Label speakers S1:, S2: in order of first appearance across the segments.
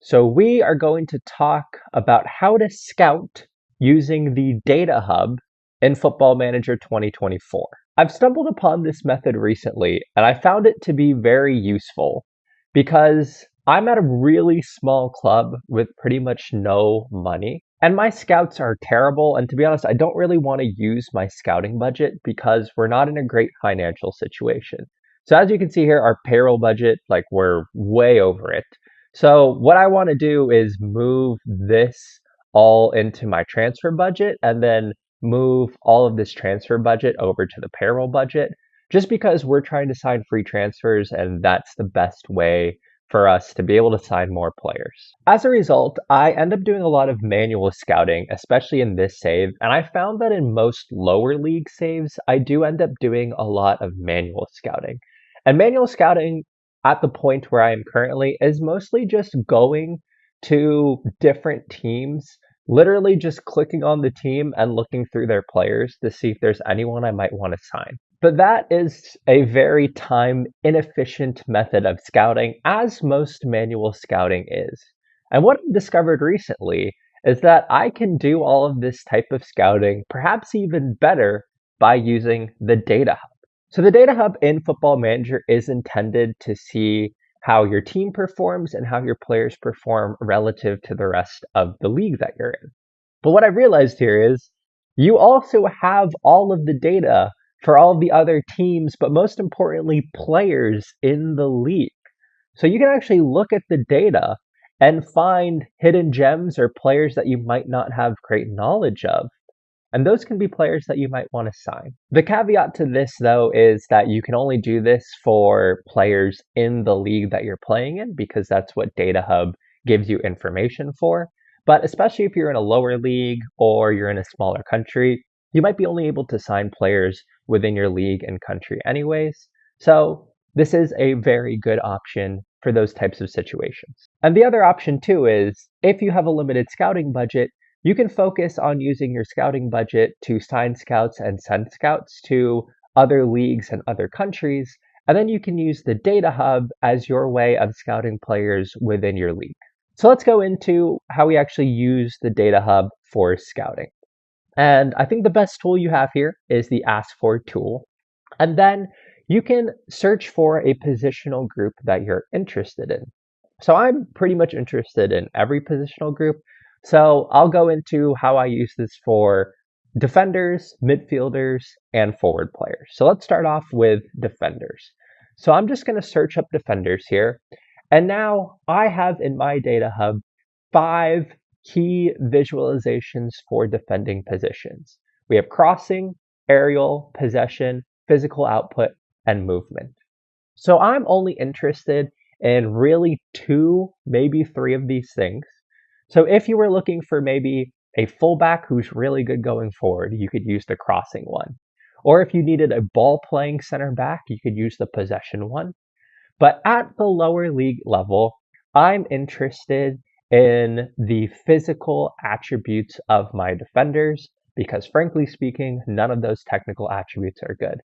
S1: So we are going to talk about how to scout using the Data Hub in Football Manager 2024. I've stumbled upon this method recently and I found it to be very useful because I'm at a really small club with pretty much no money. And my scouts are terrible. And to be honest, I don't really want to use my scouting budget because we're not in a great financial situation. So as you can see here, our payroll budget, we're way over it. So what I want to do is move this all into my transfer budget and then move all of this transfer budget over to the payroll budget just because we're trying to sign free transfers and that's the best way for us to be able to sign more players. As a result, I end up doing a lot of manual scouting, especially in this save, and I found that in most lower league saves, I do end up doing a lot of manual scouting. And manual scouting at the point where I am currently is mostly just going to different teams, literally just clicking on the team and looking through their players to see if there's anyone I might want to sign. But that is a very time inefficient method of scouting, as most manual scouting is. And what I've discovered recently is that I can do all of this type of scouting perhaps even better by using the Data Hub. So the Data Hub in Football Manager is intended to see how your team performs and how your players perform relative to the rest of the league that you're in. But what I realized here is you also have all of the data for all of the other teams, but most importantly, players in the league. So you can actually look at the data and find hidden gems or players that you might not have great knowledge of. And those can be players that you might want to sign. The caveat to this, though, is that you can only do this for players in the league that you're playing in because that's what Data Hub gives you information for. But especially if you're in a lower league or you're in a smaller country, you might be only able to sign players within your league and country anyways. So this is a very good option for those types of situations. And the other option too is if you have a limited scouting budget, you can focus on using your scouting budget to sign scouts and send scouts to other leagues and other countries, and then you can use the Data Hub as your way of scouting players within your league. So let's go into how we actually use the Data Hub for scouting. And I think the best tool you have here is the Ask For tool. And then you can search for a positional group that you're interested in. So I'm pretty much interested in every positional group. So I'll go into how I use this for defenders, midfielders, and forward players. So let's start off with defenders. So I'm just going to search up defenders here. And now I have in my Data Hub 5 key visualizations for defending positions. We have crossing, aerial, possession, physical output, and movement. So I'm only interested in really 2, maybe 3 of these things. So if you were looking for maybe a fullback who's really good going forward, you could use the crossing one. Or if you needed a ball playing center back, you could use the possession one. But at the lower league level, I'm interested in the physical attributes of my defenders because frankly speaking, none of those technical attributes are good.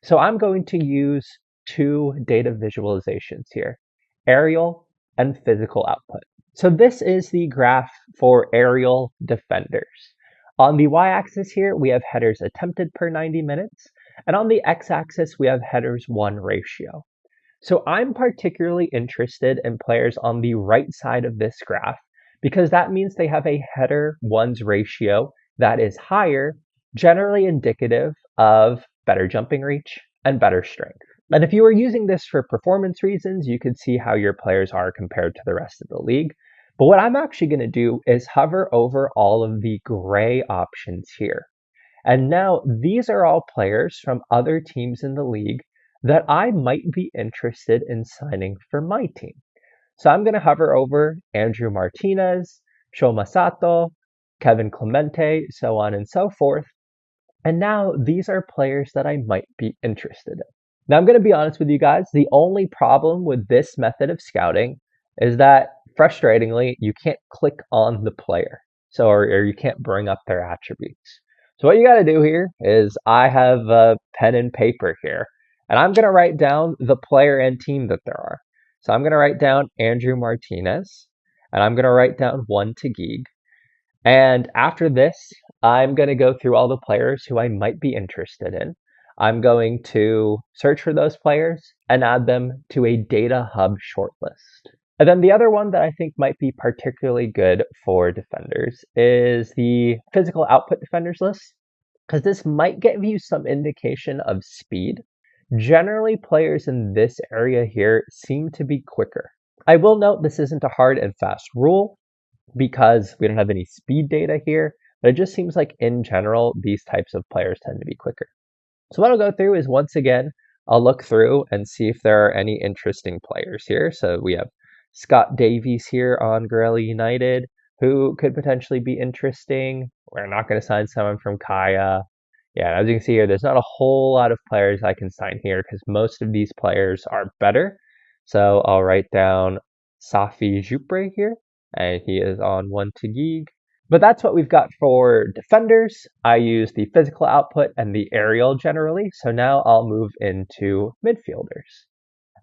S1: So I'm going to use 2 data visualizations here, aerial and physical output. So this is the graph for aerial defenders. On the y-axis here, we have headers attempted per 90 minutes, and on the x-axis, we have headers won ratio. So I'm particularly interested in players on the right side of this graph because that means they have a header ones ratio that is higher, generally indicative of better jumping reach and better strength. And if you were using this for performance reasons, you could see how your players are compared to the rest of the league. But what I'm actually going to do is hover over all of the gray options here. And now these are all players from other teams in the league that I might be interested in signing for my team. So I'm going to hover over Andrew Martinez, Sho Masato, Kevin Clemente, so on and so forth. And now these are players that I might be interested in. Now I'm going to be honest with you guys, the only problem with this method of scouting is that frustratingly, you can't click on the player. Or you can't bring up their attributes. So what you got to do here is I have a pen and paper here. And I'm going to write down the player and team that there are. So I'm going to write down Andrew Martinez. and I'm going to write down 1 Taguig. And after this, I'm going to go through all the players who I might be interested in. I'm going to search for those players and add them to a Data Hub shortlist. And then the other one that I think might be particularly good for defenders is the physical output defenders list, because this might give you some indication of speed. Generally, players in this area here seem to be quicker. I will note this isn't a hard and fast rule because we don't have any speed data here, but it just seems like in general, these types of players tend to be quicker. So what I'll go through is, once again, I'll look through and see if there are any interesting players here. So we have Scott Davies here on Gorilla United, who could potentially be interesting. We're not going to sign someone from Kaya. Yeah, as you can see here, there's not a whole lot of players I can sign here because most of these players are better. So I'll write down Safi Jupre here, and he is on 1 Taguig. But that's what we've got for defenders. I use the physical output and the aerial generally. So now I'll move into midfielders.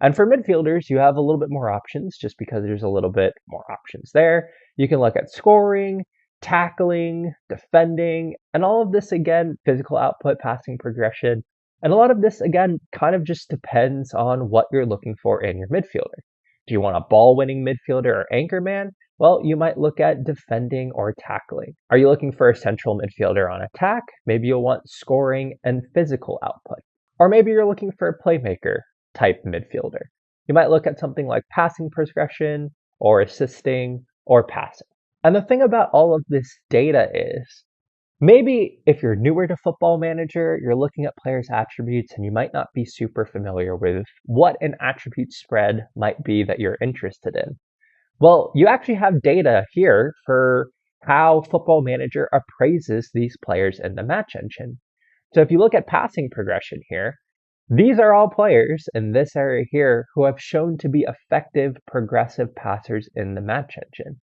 S1: And for midfielders, you have a little bit more options just because there's a little bit more options there. You can look at scoring, tackling, defending, and all of this, again, physical output, passing progression. And a lot of this, again, kind of just depends on what you're looking for in your midfielder. Do you want a ball-winning midfielder or anchor man? Well, you might look at defending or tackling. Are you looking for a central midfielder on attack? Maybe you'll want scoring and physical output. Or maybe you're looking for a playmaker type midfielder. You might look at something like passing progression or assisting or passing. And the thing about all of this data is, maybe if you're newer to Football Manager, you're looking at players' attributes and you might not be super familiar with what an attribute spread might be that you're interested in. Well, you actually have data here for how Football Manager appraises these players in the match engine. So if you look at passing progression here, these are all players in this area here who have shown to be effective progressive passers in the match engine.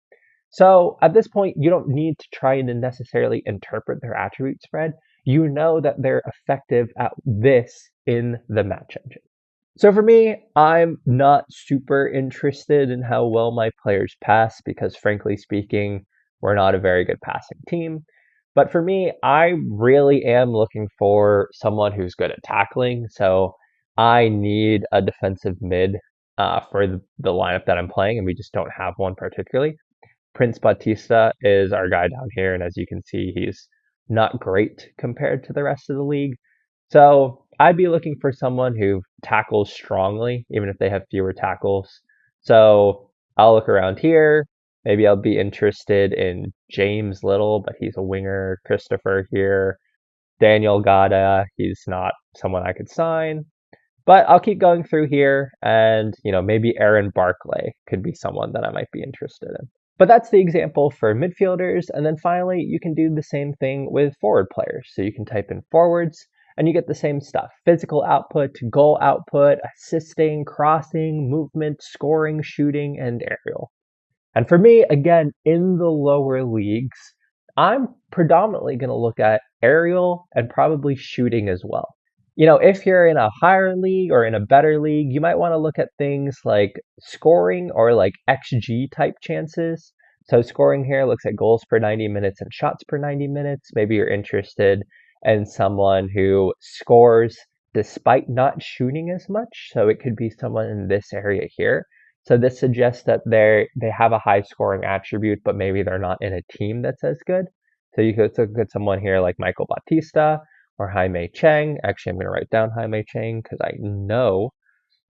S1: So at this point, you don't need to try to necessarily interpret their attribute spread. You know that they're effective at this in the match engine. So for me, I'm not super interested in how well my players pass because, frankly speaking, we're not a very good passing team. But for me, I really am looking for someone who's good at tackling. So I need a defensive mid for the lineup that I'm playing, and we just don't have one particularly. Prince Batista is our guy down here, and as you can see, he's not great compared to the rest of the league. So I'd be looking for someone who tackles strongly, even if they have fewer tackles. So I'll look around here. Maybe I'll be interested in James Little, but he's a winger. Christopher here. Daniel Gada, he's not someone I could sign. But I'll keep going through here, and maybe Aaron Barclay could be someone that I might be interested in. But that's the example for midfielders, and then finally you can do the same thing with forward players. So you can type in forwards, and you get the same stuff. Physical output, goal output, assisting, crossing, movement, scoring, shooting, and aerial. And for me, again, in the lower leagues, I'm predominantly going to look at aerial and probably shooting as well. If you're in a higher league or in a better league, you might want to look at things like scoring or like XG type chances. So scoring here looks at goals per 90 minutes and shots per 90 minutes. Maybe you're interested in someone who scores despite not shooting as much. So it could be someone in this area here. So this suggests that they have a high scoring attribute, but maybe they're not in a team that's as good. So you could look at someone here like Michael Batista or Jaime Cheng. Actually, I'm going to write down Jaime Cheng because I know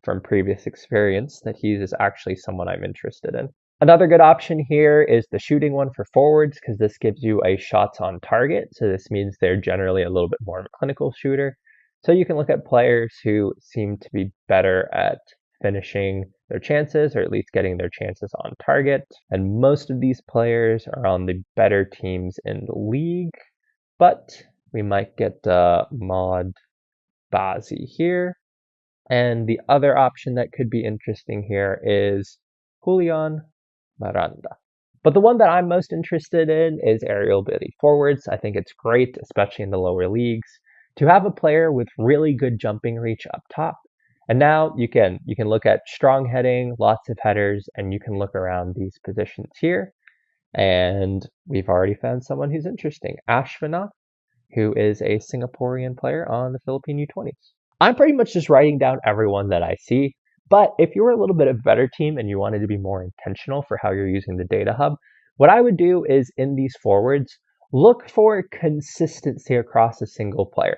S1: from previous experience that he is actually someone I'm interested in. Another good option here is the shooting one for forwards because this gives you a shots on target. So this means they're generally a little bit more of a clinical shooter. So you can look at players who seem to be better at finishing their chances, or at least getting their chances on target. And most of these players are on the better teams in the league, but we might get Mod Bazi here. And the other option that could be interesting here is Julian Miranda. But the one that I'm most interested in is aerial ability forwards. I think it's great, especially in the lower leagues, to have a player with really good jumping reach up top. And now you can look at strong heading, lots of headers, and you can look around these positions here. And we've already found someone who's interesting, Ashvina, who is a Singaporean player on the Philippine U20s. I'm pretty much just writing down everyone that I see, but if you were a little bit of a better team and you wanted to be more intentional for how you're using the data hub, what I would do is in these forwards, look for consistency across a single player.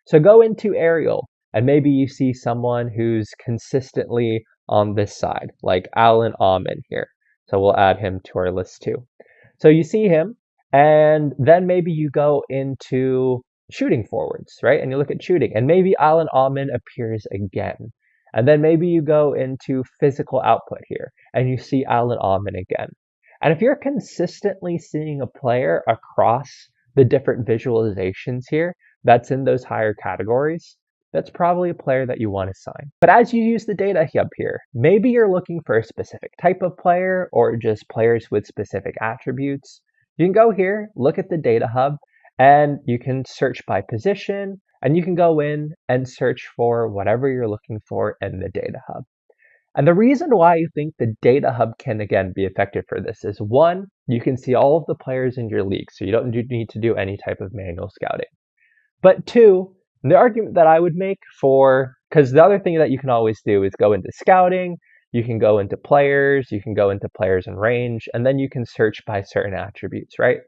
S1: So go into aerial and maybe you see someone who's consistently on this side, like Alan Ahman here. So we'll add him to our list too. So you see him, and then maybe you go into shooting forwards, right? And you look at shooting, and maybe Alan Ahman appears again. And then maybe you go into physical output here, and you see Alan Ahman again. And if you're consistently seeing a player across the different visualizations here that's in those higher categories, that's probably a player that you want to sign. But as you use the data hub here, maybe you're looking for a specific type of player or just players with specific attributes. You can go here, look at the data hub, and you can search by position, and you can go in and search for whatever you're looking for in the data hub. And the reason why you think the data hub can again be effective for this is one, you can see all of the players in your league, so you don't need to do any type of manual scouting. But two, the argument that I would make for, because the other thing that you can always do is go into scouting, you can go into players, you can go into players in range, and then you can search by certain attributes, right?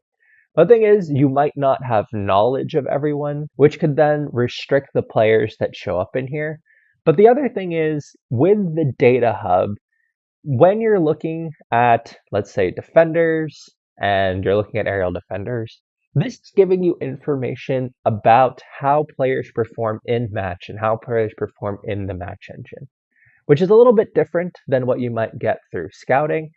S1: The thing is, you might not have knowledge of everyone, which could then restrict the players that show up in here. But the other thing is, with the data hub, when you're looking at, let's say, defenders, and you're looking at aerial defenders, this is giving you information about how players perform in match and how players perform in the match engine, which is a little bit different than what you might get through scouting.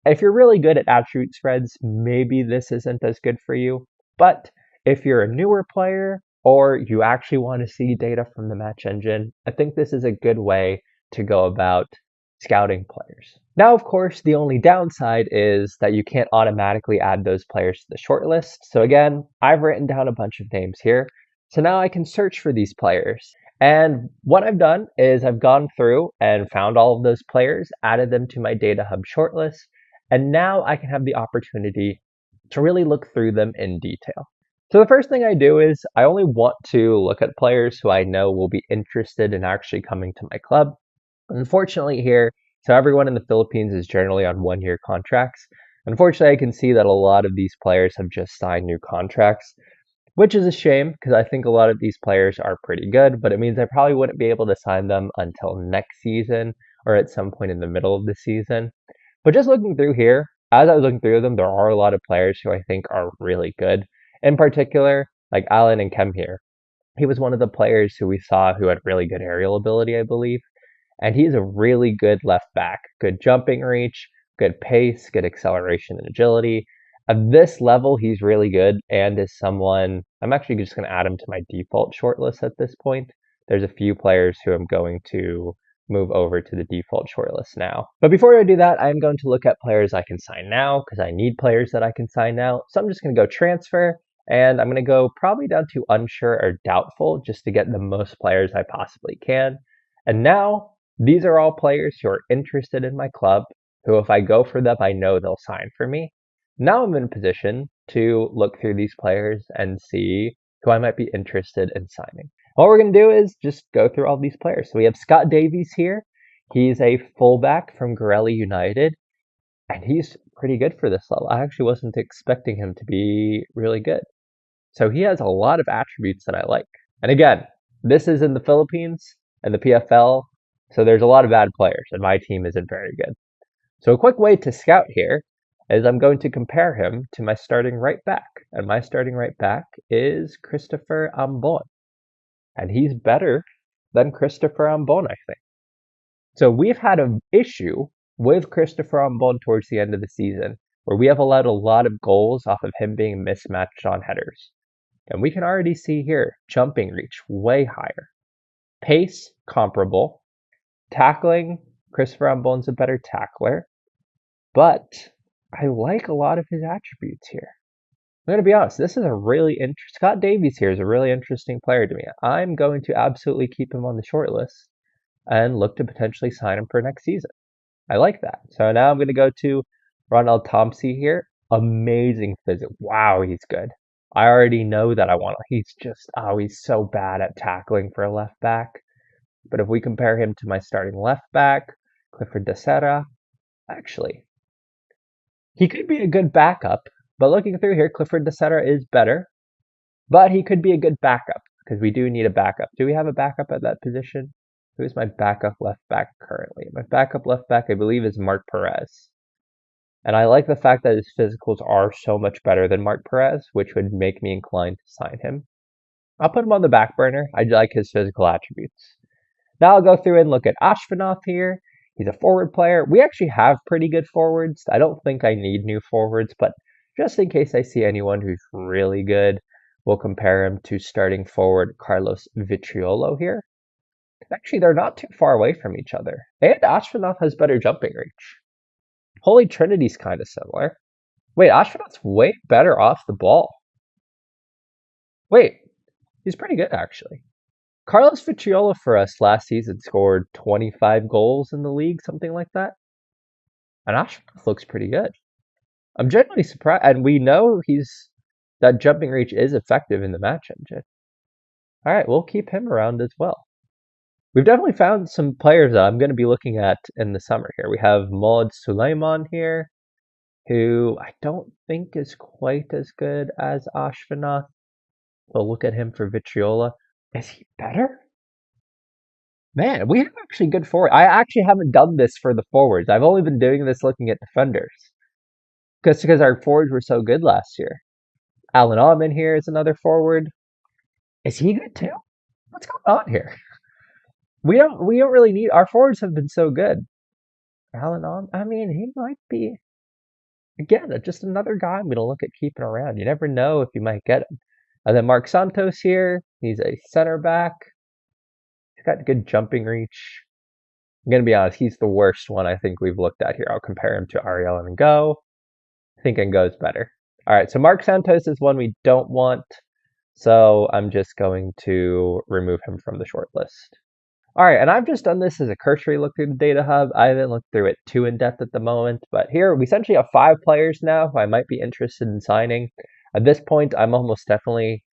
S1: If you're really good at attribute spreads, maybe this isn't as good for you. But if you're a newer player or you actually want to see data from the match engine, I think this is a good way to go about scouting players. Now, of course, the only downside is that you can't automatically add those players to the shortlist. So again, I've written down a bunch of names here. So now I can search for these players. And what I've done is I've gone through and found all of those players, added them to my data hub shortlist, and now I can have the opportunity to really look through them in detail. So the first thing I do is I only want to look at players who I know will be interested in actually coming to my club. Unfortunately here, so everyone in the Philippines is generally on one-year contracts. Unfortunately, I can see that a lot of these players have just signed new contracts, which is a shame because I think a lot of these players are pretty good, but it means I probably wouldn't be able to sign them until next season or at some point in the middle of the season. But just looking through here, as I was looking through them, there are a lot of players who I think are really good. In particular, like Alan and Kem here. He was one of the players who we saw who had really good aerial ability, I believe. And he's a really good left back. Good jumping reach, good pace, good acceleration and agility. At this level, he's really good and is someone, I'm actually just going to add him to my default shortlist at this point. There's a few players who I'm going to move over to the default shortlist now. But before I do that, I'm going to look at players I can sign now because I need players that I can sign now. So I'm just going to go transfer and I'm going to go probably down to unsure or doubtful just to get the most players I possibly can. And now these are all players who are interested in my club, who if I go for them, I know they'll sign for me. Now I'm in a position to look through these players and see who I might be interested in signing. What we're going to do is just go through all these players. So we have Scott Davies here. He's a fullback from Gorelli United, and he's pretty good for this level. I actually wasn't expecting him to be really good. So he has a lot of attributes that I like. And again, this is in the Philippines and the PFL, so there's a lot of bad players, and my team isn't very good. So a quick way to scout here is I'm going to compare him to my starting right back. And my starting right back is Christopher Ambon. And he's better than Christopher Ambon, I think. So we've had an issue with Christopher Ambon towards the end of the season, where we have allowed a lot of goals off of him being mismatched on headers. And we can already see here, jumping reach way higher. Pace, comparable. Tackling, Christopher Ambon's a better tackler. But I like a lot of his attributes here. I'm going to be honest, this is a really interesting, Scott Davies here is a really interesting player to me. I'm going to absolutely keep him on the short list. and look to potentially sign him for next season. I like that. So now I'm going to go to Ronald Thompson here. Amazing physics. Wow, he's good. I already know that I want to. He's so bad at tackling for a left back. But if we compare him to my starting left back, Clifford de Serra, actually, he could be a good backup. But looking through here, Clifford de Serra is better. But he could be a good backup because we do need a backup. Do we have a backup at that position? Who is my backup left back currently? My backup left back, I believe, is Mark Perez. And I like the fact that his physicals are so much better than Mark Perez, which would make me inclined to sign him. I'll put him on the back burner. I like his physical attributes. Now I'll go through and look at Ashvanoth here. He's a forward player. We actually have pretty good forwards. I don't think I need new forwards, but just in case I see anyone who's really good, we'll compare him to starting forward Carlos Vitriolo here. Actually, they're not too far away from each other. And Ashvanoth has better jumping reach. Holy Trinity's kind of similar. Wait, Ashvanoth's way better off the ball. Wait, he's pretty good, actually. Carlos Vitriolo for us last season scored 25 goals in the league, something like that. And Ashvanoth looks pretty good. I'm genuinely surprised. And we know that jumping reach is effective in the match engine. All right, we'll keep him around as well. We've definitely found some players that I'm going to be looking at in the summer here. We have Maud Suleiman here, who I don't think is quite as good as Ashvanoth. We'll look at him for Vitriola. Is he better? Man, we have actually good forward. I actually haven't done this for the forwards. I've only been doing this looking at defenders. Because our forwards were so good last year. Alan Allman here is another forward. Is he good too? What's going on here? We don't really need, our forwards have been so good. Alan Allman, I mean, he might be, again, just another guy I'm going to look at keeping around. You never know if you might get him. And then Mark Santos here, he's a center back. He's got good jumping reach. I'm going to be honest, he's the worst one I think we've looked at here. I'll compare him to Ariel and Go. I think Ngo's better. All right, so Mark Santos is one we don't want. So I'm just going to remove him from the short list. All right, and I've just done this as a cursory look through the data hub. I haven't looked through it too in depth at the moment, but here we essentially have 5 players now who I might be interested in signing. At this point, I'm almost definitely,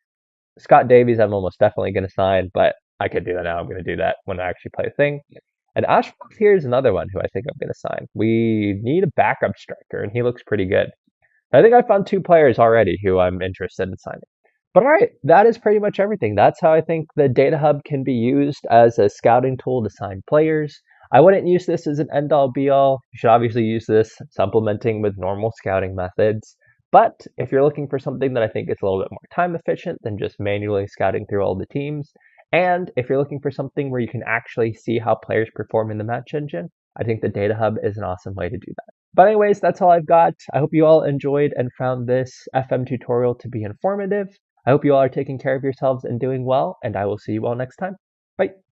S1: Scott Davies, I'm almost definitely going to sign, but I could do that now. I'm going to do that when I actually play a thing. And Ashford here is another one who I think I'm going to sign. We need a backup striker, and he looks pretty good. I think I found 2 players already who I'm interested in signing. But all right, that is pretty much everything. That's how I think the Data Hub can be used as a scouting tool to sign players. I wouldn't use this as an end-all be-all. You should obviously use this supplementing with normal scouting methods. But if you're looking for something that I think is a little bit more time efficient than just manually scouting through all the teams, and if you're looking for something where you can actually see how players perform in the match engine, I think the Data Hub is an awesome way to do that. But anyways, that's all I've got. I hope you all enjoyed and found this FM tutorial to be informative. I hope you all are taking care of yourselves and doing well, and I will see you all next time. Bye.